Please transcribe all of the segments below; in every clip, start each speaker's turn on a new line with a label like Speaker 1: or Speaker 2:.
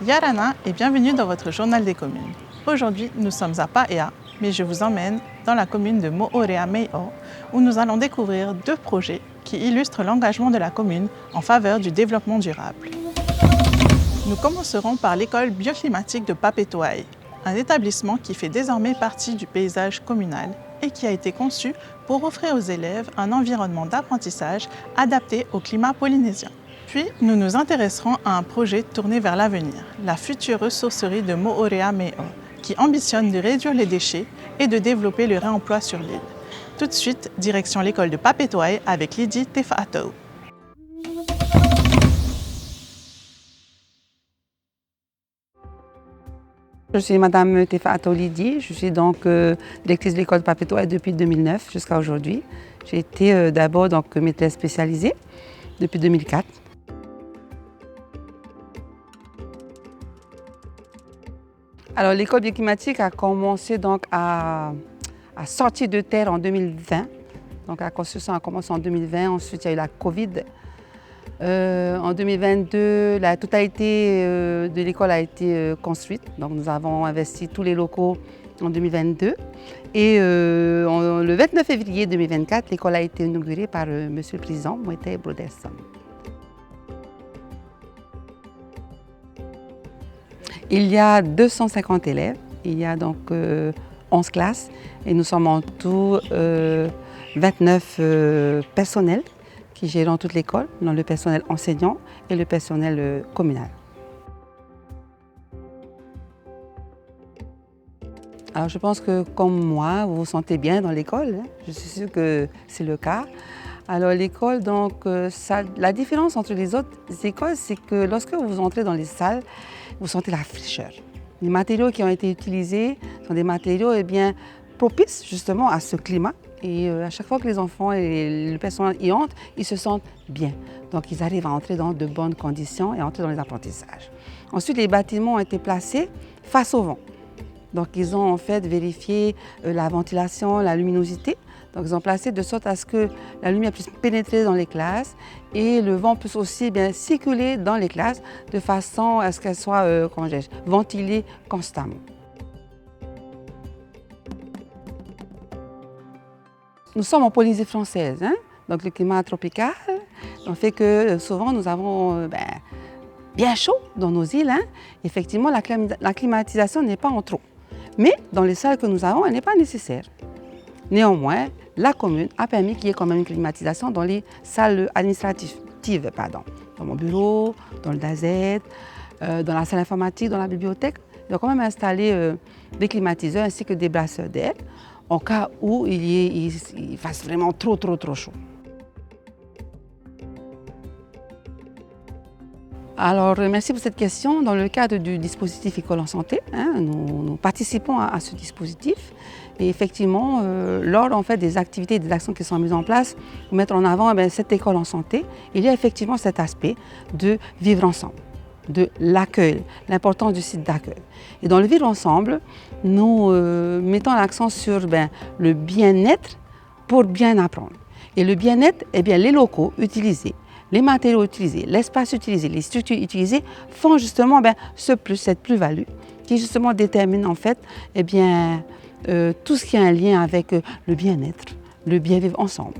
Speaker 1: Yarana et bienvenue dans votre journal des communes. Aujourd'hui, nous sommes à Paea, mais je vous emmène dans la commune de Moorea Mei'o, où nous allons découvrir deux projets qui illustrent l'engagement de la commune en faveur du développement durable. Nous commencerons par l'école bioclimatique de Papetoae, un établissement qui fait désormais partie du paysage communal et qui a été conçu pour offrir aux élèves un environnement d'apprentissage adapté au climat polynésien. Puis, nous nous intéresserons à un projet tourné vers l'avenir, la future ressourcerie de Moorea Mei'o, qui ambitionne de réduire les déchets et de développer le réemploi sur l'île. Tout de suite, direction l'école de Papetoae avec Lydie Tefa'atou.
Speaker 2: Je suis Madame Tefa'atou Lydie, je suis donc directrice de l'école de Papetoae depuis 2009 jusqu'à aujourd'hui. J'ai été d'abord maîtresse spécialisée depuis 2004. Alors l'école bioclimatique a commencé donc à sortir de terre en 2020. Donc la construction a commencé en 2020, ensuite il y a eu la Covid. En 2022, la totalité de l'école a été construite. Donc nous avons investi tous les locaux en 2022. Et le 29 février 2024, l'école a été inaugurée par Monsieur le Président, Moïse Broderson. Il y a 250 élèves, il y a donc 11 classes et nous sommes en tout 29 personnels qui gèrent toute l'école, dans le personnel enseignant et le personnel communal. Alors je pense que comme moi, vous vous sentez bien dans l'école, hein? Je suis sûre que c'est le cas. Alors l'école, donc, la différence entre les autres écoles, c'est que lorsque vous entrez dans les salles, vous sentez la fraîcheur. Les matériaux qui ont été utilisés sont des matériaux propices justement à ce climat. Et à chaque fois que les enfants et le personnel y entrent, ils se sentent bien. Donc ils arrivent à entrer dans de bonnes conditions et à entrer dans les apprentissages. Ensuite, les bâtiments ont été placés face au vent. Donc ils ont en fait vérifié la ventilation, la luminosité. Donc ils ont placé de sorte à ce que la lumière puisse pénétrer dans les classes et le vent puisse aussi circuler dans les classes de façon à ce qu'elles soient ventilées constamment. Nous sommes en Polynésie française, hein? Donc le climat tropical, on fait que souvent nous avons bien chaud dans nos îles. Hein? Effectivement, la climatisation n'est pas en trop. Mais dans les salles que nous avons, elle n'est pas nécessaire. Néanmoins, la commune a permis qu'il y ait quand même une climatisation dans les salles administratives, dans mon bureau, dans le DAZ, dans la salle informatique, dans la bibliothèque. Ils ont quand même installé des climatiseurs ainsi que des brasseurs d'air en cas où il fasse vraiment trop chaud. Alors, merci pour cette question. Dans le cadre du dispositif École en santé, hein, nous participons à ce dispositif. Et effectivement, lors en fait, des activités et des actions qui sont mises en place pour mettre en avant cette école en santé, il y a effectivement cet aspect de vivre ensemble, de l'accueil, l'importance du site d'accueil. Et dans le vivre ensemble, nous mettons l'accent sur le bien-être pour bien apprendre. Et le bien-être, les locaux utilisés, les matériaux utilisés, l'espace utilisé, les structures utilisées font justement ce plus, cette plus-value qui justement détermine en fait tout ce qui a un lien avec le bien-être, le bien-vivre ensemble.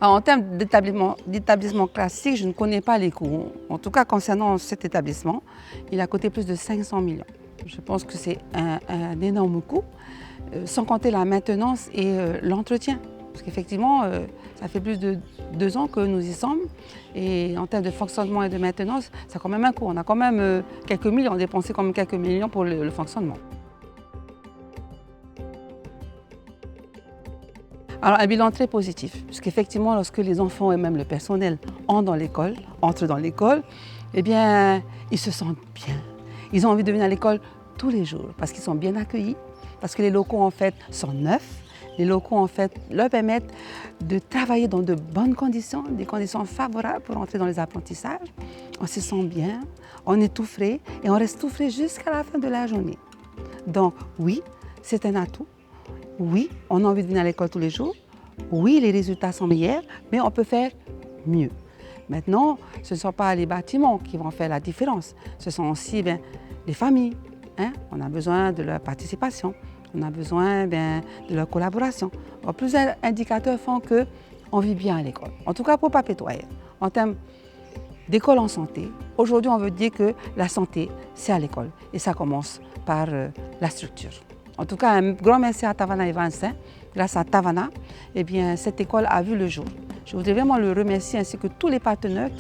Speaker 2: Alors, en termes d'établissement classique, je ne connais pas les coûts. En tout cas, concernant cet établissement, il a coûté plus de 500 millions. Je pense que c'est un énorme coût, sans compter la maintenance et l'entretien. Parce qu'effectivement, ça fait plus de 2 ans que nous y sommes. Et en termes de fonctionnement et de maintenance, ça a quand même un coût. On a quand même quelques millions, on a dépensé quand même quelques millions pour le fonctionnement. Alors, un bilan très positif, puisqu'effectivement, lorsque les enfants et même le personnel entrent dans l'école, ils se sentent bien. Ils ont envie de venir à l'école tous les jours, parce qu'ils sont bien accueillis, parce que les locaux, en fait, sont neufs. Les locaux, en fait, leur permettent de travailler dans de bonnes conditions, des conditions favorables pour entrer dans les apprentissages. On se sent bien, on est tout frais et on reste tout frais jusqu'à la fin de la journée. Donc, oui, c'est un atout. Oui, on a envie de venir à l'école tous les jours. Oui, les résultats sont meilleurs, mais on peut faire mieux. Maintenant, ce ne sont pas les bâtiments qui vont faire la différence, ce sont aussi les familles. On a besoin de leur participation, on a besoin de leur collaboration. Donc, plusieurs indicateurs font qu'on vit bien à l'école. En tout cas, pour Papetoyer, en termes d'école en santé, aujourd'hui, on veut dire que la santé, c'est à l'école. Et ça commence par la structure. En tout cas, un grand merci à Tavana et Vincent. Grâce à Tavana, cette école a vu le jour. Je voudrais vraiment le remercier ainsi que tous les partenaires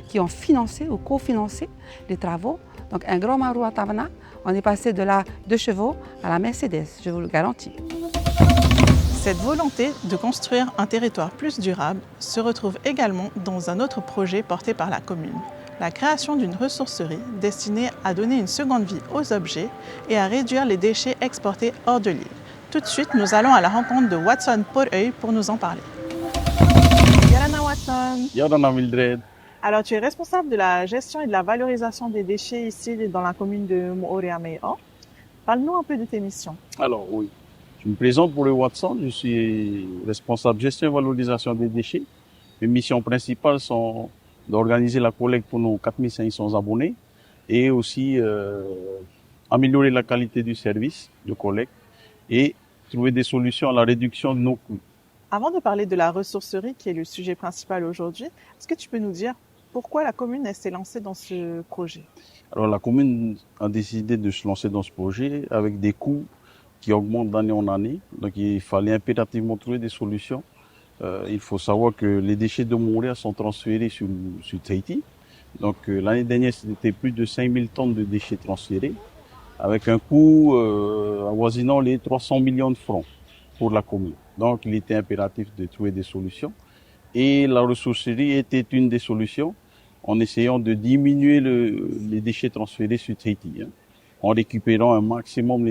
Speaker 2: qui ont financé ou cofinancé les travaux. Donc un grand marou à Tavana. On est passé de la 2 chevaux à la Mercedes, je vous le garantis.
Speaker 1: Cette volonté de construire un territoire plus durable se retrouve également dans un autre projet porté par la commune. La création d'une ressourcerie destinée à donner une seconde vie aux objets et à réduire les déchets exportés hors de l'île. Tout de suite, nous allons à la rencontre de Watson Poreuil pour nous en parler. Yarana Watson.
Speaker 3: Yarana Mildred.
Speaker 1: Alors, tu es responsable de la gestion et de la valorisation des déchets ici dans la commune de Mo-o-Réa-Mei-o. Parle-nous un peu de tes missions.
Speaker 3: Alors, oui. Je me présente pour le Watson. Je suis responsable gestion et valorisation des déchets. Mes missions principales sont d'organiser la collecte pour nos 4500 abonnés et aussi améliorer la qualité du service de collecte et trouver des solutions à la réduction de nos coûts.
Speaker 1: Avant de parler de la ressourcerie, qui est le sujet principal aujourd'hui, est-ce que tu peux nous dire pourquoi la commune s'est lancée dans ce projet?
Speaker 3: Alors la commune a décidé de se lancer dans ce projet avec des coûts qui augmentent d'année en année. Donc il fallait impérativement trouver des solutions. Il faut savoir que les déchets de Montréal sont transférés sur Tahiti. Donc l'année dernière, c'était plus de 5000 tonnes de déchets transférés, avec un coût avoisinant les 300 millions de francs pour la commune. Donc il était impératif de trouver des solutions. Et la ressourcerie était une des solutions, en essayant de diminuer les déchets transférés sur Tahiti, en récupérant un maximum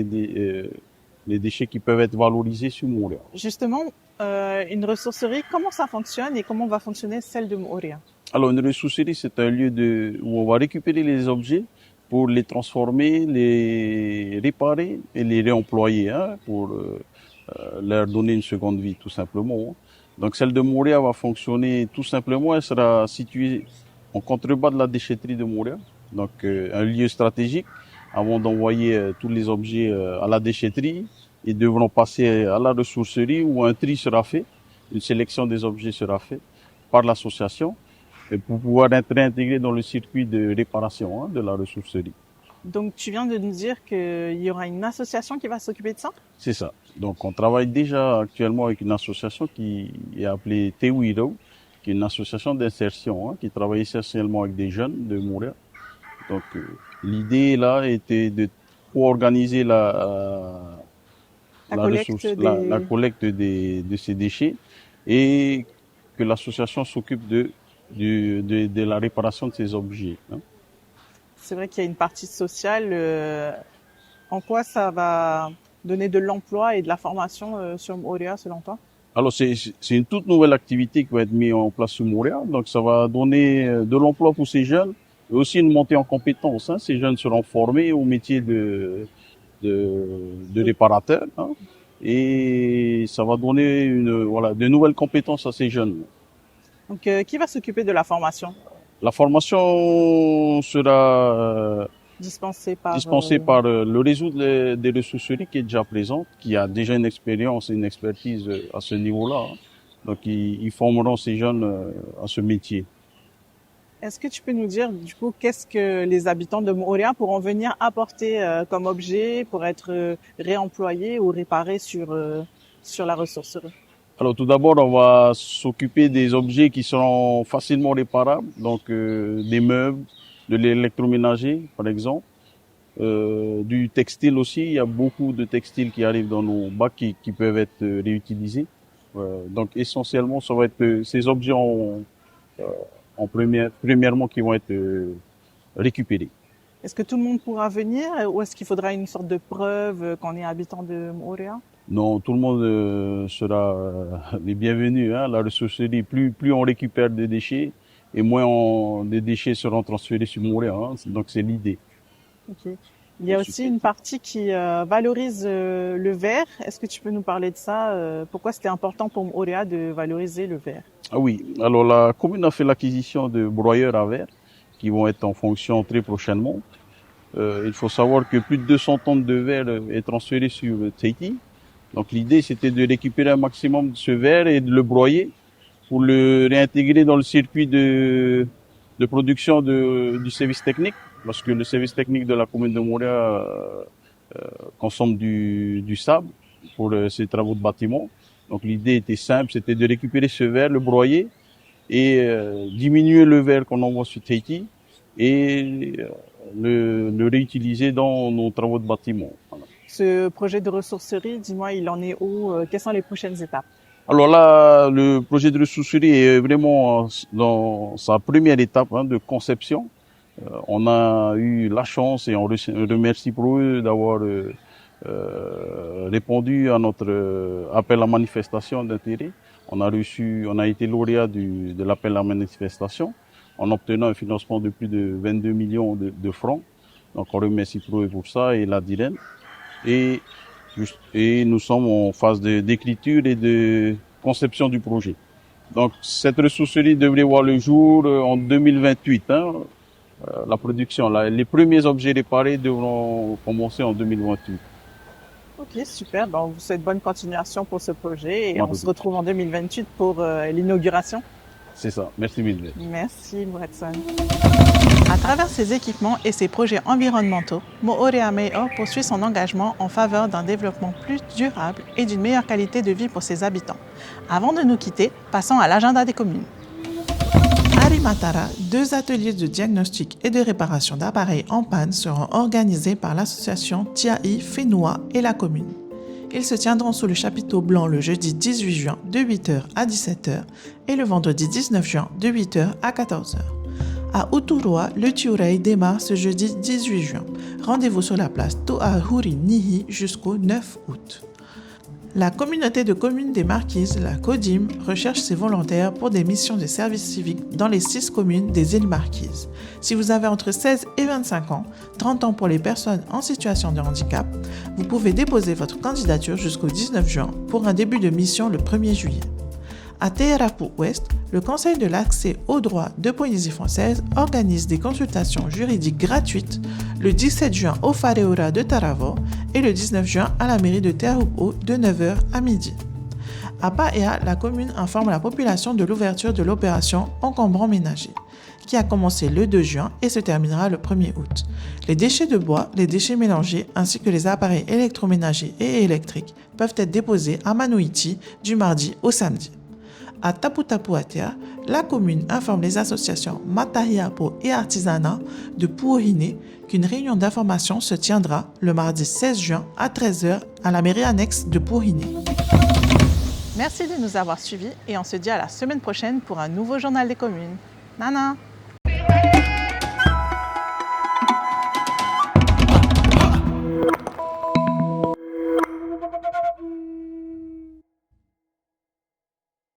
Speaker 3: les déchets qui peuvent être valorisés sur Montréal.
Speaker 1: Justement, une ressourcerie, comment ça fonctionne et comment va fonctionner celle de Mo-o-Réa?
Speaker 3: Alors une ressourcerie, c'est un lieu où on va récupérer les objets pour les transformer, les réparer et les réemployer, pour leur donner une seconde vie, tout simplement. Donc celle de Montréal va fonctionner tout simplement, elle sera située en contrebas de la déchetterie de Montréal, donc un lieu stratégique. Avant d'envoyer tous les objets à la déchetterie, ils devront passer à la ressourcerie où un tri sera fait, une sélection des objets sera faite par l'association pour pouvoir être réintégrés dans le circuit de réparation de la ressourcerie.
Speaker 1: Donc tu viens de nous dire qu'il y aura une association qui va s'occuper de ça?
Speaker 3: C'est ça. Donc on travaille déjà actuellement avec une association qui est appelée Tewiro, qui est une association d'insertion, qui travaille essentiellement avec des jeunes de Montréal. Donc l'idée là était de organiser la collecte de ces déchets et que l'association s'occupe de la réparation de ces objets.
Speaker 1: C'est vrai qu'il y a une partie sociale. En quoi ça va donner de l'emploi et de la formation sur Mo-o-Réa selon toi?
Speaker 3: Alors c'est une toute nouvelle activité qui va être mise en place sur Montréal. Donc ça va donner de l'emploi pour ces jeunes et aussi une montée en compétences. Ces jeunes seront formés au métier de réparateur, et ça va donner de nouvelles compétences à ces jeunes.
Speaker 1: Donc qui va s'occuper de la formation?
Speaker 3: La formation sera dispensée par le réseau des ressourceries qui est déjà présente, qui a déjà une expérience et une expertise à ce niveau-là. Donc ils formeront ces jeunes à ce métier.
Speaker 1: Est-ce que tu peux nous dire, du coup, qu'est-ce que les habitants de Mo-o-Réa pourront venir apporter comme objet pour être réemployés ou réparés sur la ressourcerie?
Speaker 3: Alors tout d'abord, on va s'occuper des objets qui seront facilement réparables, donc des meubles, de l'électroménager par exemple, du textile aussi. Il y a beaucoup de textiles qui arrivent dans nos bacs qui peuvent être réutilisés. Donc essentiellement, ça va être ces objets premièrement qui vont être récupérés.
Speaker 1: Est-ce que tout le monde pourra venir ou est-ce qu'il faudra une sorte de preuve qu'on est habitant de Mo-o-Réa?
Speaker 3: Non, tout le monde sera les bienvenus. La ressourcerie, plus on récupère de déchets et moins des déchets seront transférés sur Montréal. Donc c'est l'idée.
Speaker 1: Okay. Il y a aussi une partie qui valorise le verre. Est-ce que tu peux nous parler de ça? Pourquoi c'était important pour Mo-o-Réa de valoriser le verre?
Speaker 3: Ah oui, alors la commune a fait l'acquisition de broyeurs à verre qui vont être en fonction très prochainement. Il faut savoir que plus de 200 tonnes de verre est transféré sur Tahiti. Donc l'idée c'était de récupérer un maximum de ce verre et de le broyer pour le réintégrer dans le circuit de production du service technique, parce que le service technique de la commune de Moorea consomme du sable pour ses travaux de bâtiment. Donc l'idée était simple, c'était de récupérer ce verre, le broyer et diminuer le verre qu'on envoie sur Tahiti et le réutiliser dans nos travaux de bâtiment. Voilà.
Speaker 1: Ce projet de ressourcerie, dis-moi, il en est où? Quelles sont les prochaines étapes?
Speaker 3: Alors là, le projet de ressourcerie est vraiment dans sa première étape de conception. On a eu la chance et on remercie pour eux d'avoir répondu à notre appel à manifestation d'intérêt. On a été lauréat de l'appel à manifestation en obtenant un financement de plus de 22 millions de francs. Donc on remercie pour eux pour ça et la DIREN. Et nous sommes en phase d'écriture et de conception du projet. Donc cette ressourcerie devrait voir le jour en 2028. La production, les premiers objets réparés devront commencer en 2028.
Speaker 1: Ok, super. On vous souhaite bonne continuation pour ce projet et on se retrouve en 2028 pour l'inauguration.
Speaker 3: C'est ça. Merci mille.
Speaker 1: Merci, Bretson. À travers ses équipements et ses projets environnementaux, Moorea Mei'o poursuit son engagement en faveur d'un développement plus durable et d'une meilleure qualité de vie pour ses habitants. Avant de nous quitter, passons à l'agenda des communes. À Rimatara, 2 ateliers de diagnostic et de réparation d'appareils en panne seront organisés par l'association Tia'i Whenua et la commune. Ils se tiendront sous le chapiteau blanc le jeudi 18 juin de 8h à 17h et le vendredi 19 juin de 8h à 14h. À Uturua, le Tiurei démarre ce jeudi 18 juin. Rendez-vous sur la place To'ahuri Nihi jusqu'au 9 août. La communauté de communes des Marquises, la CODIM, recherche ses volontaires pour des missions de service civique dans les 6 communes des îles Marquises. Si vous avez entre 16 et 25 ans, 30 ans pour les personnes en situation de handicap, vous pouvez déposer votre candidature jusqu'au 19 juin pour un début de mission le 1er juillet. À Teerapu Ouest, le Conseil de l'accès aux droits de Polynésie française organise des consultations juridiques gratuites le 17 juin au Whareura de Taravao et le 19 juin à la mairie de Teahupo'o de 9h à midi. À Paea, la commune informe la population de l'ouverture de l'opération Encombrants ménagers, qui a commencé le 2 juin et se terminera le 1er août. Les déchets de bois, les déchets mélangés ainsi que les appareils électroménagers et électriques peuvent être déposés à Manuiti du mardi au samedi. À Tapu-Tapu-Atea, la commune informe les associations Matahiapo et Artisanat de Puohine qu'une réunion d'information se tiendra le mardi 16 juin à 13h à la mairie annexe de Puohine. Merci de nous avoir suivis et on se dit à la semaine prochaine pour un nouveau journal des communes. Nana!